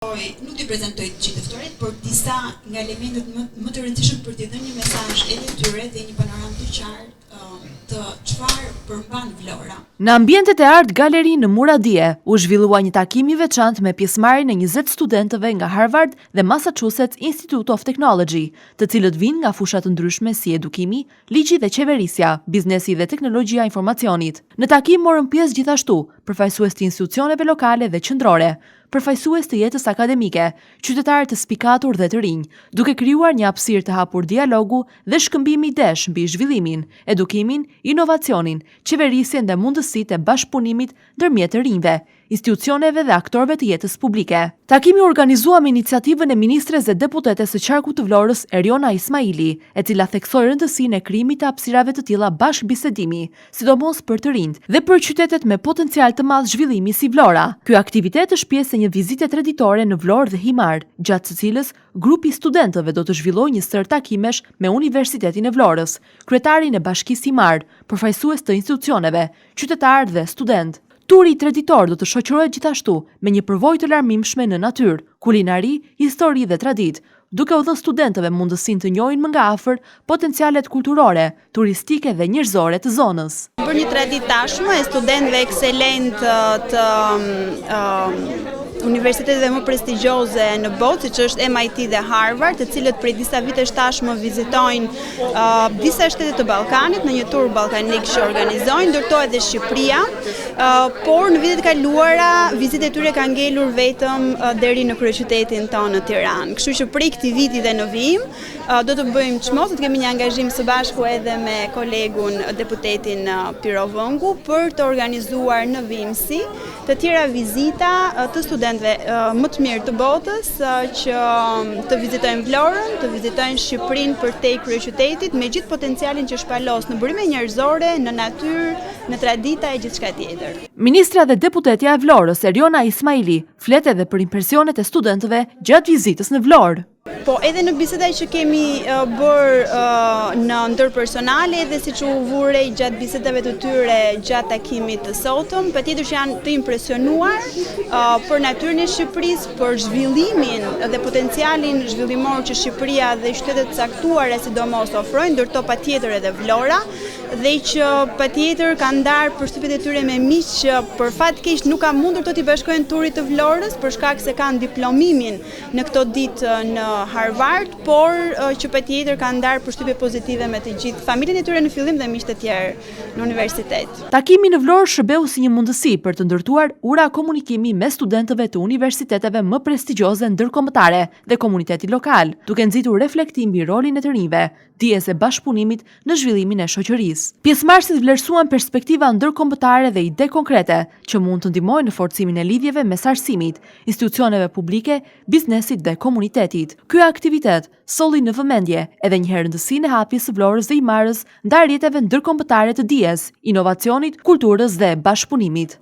Nuk t'i prezentoj të gjithë ftorit, por disa nga elementet më të rëndësishëm për t'i dhënë një mesazh edhe tyre dhe një panoramë të qartë të çfarë përmban Vlora. Në ambientet e Art Gallery në Muradije u zhvillua një takim i veçantë me pjesëmarrjen e 20 studentëve nga Harvard dhe Massachusetts Institute of Technology, të cilët vinë nga fusha të ndryshme si edukimi, ligji dhe qeverisja, biznesi dhe teknologjia e informacionit. Në takim morën pjesë gjithashtu përfaqësues të institucioneve lokale dhe qendrore, përfaqësues të jetës akademike, qytetarë të spikatur dhe të rinj, duke krijuar një hapësirë të hapur dialogu dhe shkëmbimi idesh mbi zhvillimin, edukimin, inovacionin, qeverisjen dhe mundësitë e bashkëpunimit ndërmjet të rinjve, institucioneve dhe aktorëve të jetës publike. Takimi organizua me iniciativën e ministres dhe deputetes së qarkut të Vlorës, Eriona Ismaili, e cila theksoi rëndësinë e krijimit të hapësirave të tilla bashkëbisedimi, sidomos për të rinjt dhe për qytetet me potencial të madh zhvillimi si Vlora. Ky aktivitet është pjesë e një vizite traditore në Vlorë dhe Himar, gjatë së cilës grupi i studentëve do të zhvillojë një stër takimesh me Universitetin e Vlorës, kryetarin e Bashkisë Himar, përfaqësues të institucioneve, qytetarë dhe student. Turi traditor do të shoqërohet gjithashtu me një përvojë të larmimshme në natyrë, kulinari, histori dhe traditë, duke u dhënë studentëve mundësinë të njohin më nga afër potencialet kulturore, turistike dhe njerëzore të zonës. Për një traditë tashmë e studentëve ekselent të universiteteve më prestigjioze në botë, siç është MIT dhe Harvard, të cilët prej disa vitesh tashmë vizitojnë disa shtete të Ballkanit në një tur ballkanik që organizojnë, ndërtohet edhe Shqipëria, por në vitet kaluara vizitat e tyre kanë ngelur vetëm deri në kryeqytetin tonë në Tiranë. Kështu që prej këtij viti dhe në vijim do të bëjmë çmos, do të kemi një angazhim së bashku edhe me kolegun deputetin Pirovëngu për të organizuar në vijimsi të tjera vizita të studentëve më të mirë të botës që të vizitojnë Vlorën, të vizitojnë Shqipërinë përtej kryeqytetit me gjithë potencialin që shpalos në burime njerëzore, në natyrë, në tradita e gjithçka tjetër. Ministra dhe deputetja e Vlorës, Eriona Ismaili, flet edhe për impresionet e studentëve gjatë vizitës në Vlorë. Po edhe në bisedat që kemi bërë në ndërpersonale dhe siç u vurej gjatë bisedave të tyre gjatë takimit të sotëm, patjetër që janë të impresionuar për natyrën e Shqipërisë, për zhvillimin dhe potencialin zhvillimor që Shqipëria dhe qytetet caktuara sidomos ofrojnë, ndërto patjetër edhe Vlora, dhe që patjetër kanë ndarë përshtypjet e tyre me miq që për fat keq nuk ka mundur të t'i bashkojnë turit të Vlorës për shkak se kanë diplomimin në këto ditë në Harvard, por që patjetër kanë ndarë përshtypje pozitive me të gjithë familjen e tyre në fillim dhe miqtë e tjerë në universitet. Takimi në Vlorë shërbeu si një mundësi për të ndërtuar ura komunikimi me studentëve të universiteteve më prestigjioze ndërkombëtare dhe komuniteti lokal, duke nxitur reflektim mbi rolin e të rinjve, dijes e bashkëpunimit në zhvillimin e shoqërisë. Pjesëmarrësit vlerësuan perspektiva ndërkombëtare dhe ide konkrete që mund të ndihmojnë në forcimin e lidhjeve mes arsimit, institucioneve publike, biznesit dhe komunitetit. Ky aktivitet solli në vëmendje edhe një herë rëndësinë e hapjes së Vlorës dhe Himarës ndaj rrjeteve ndërkombëtare të dijes, inovacionit, kulturës dhe bashkëpunimit.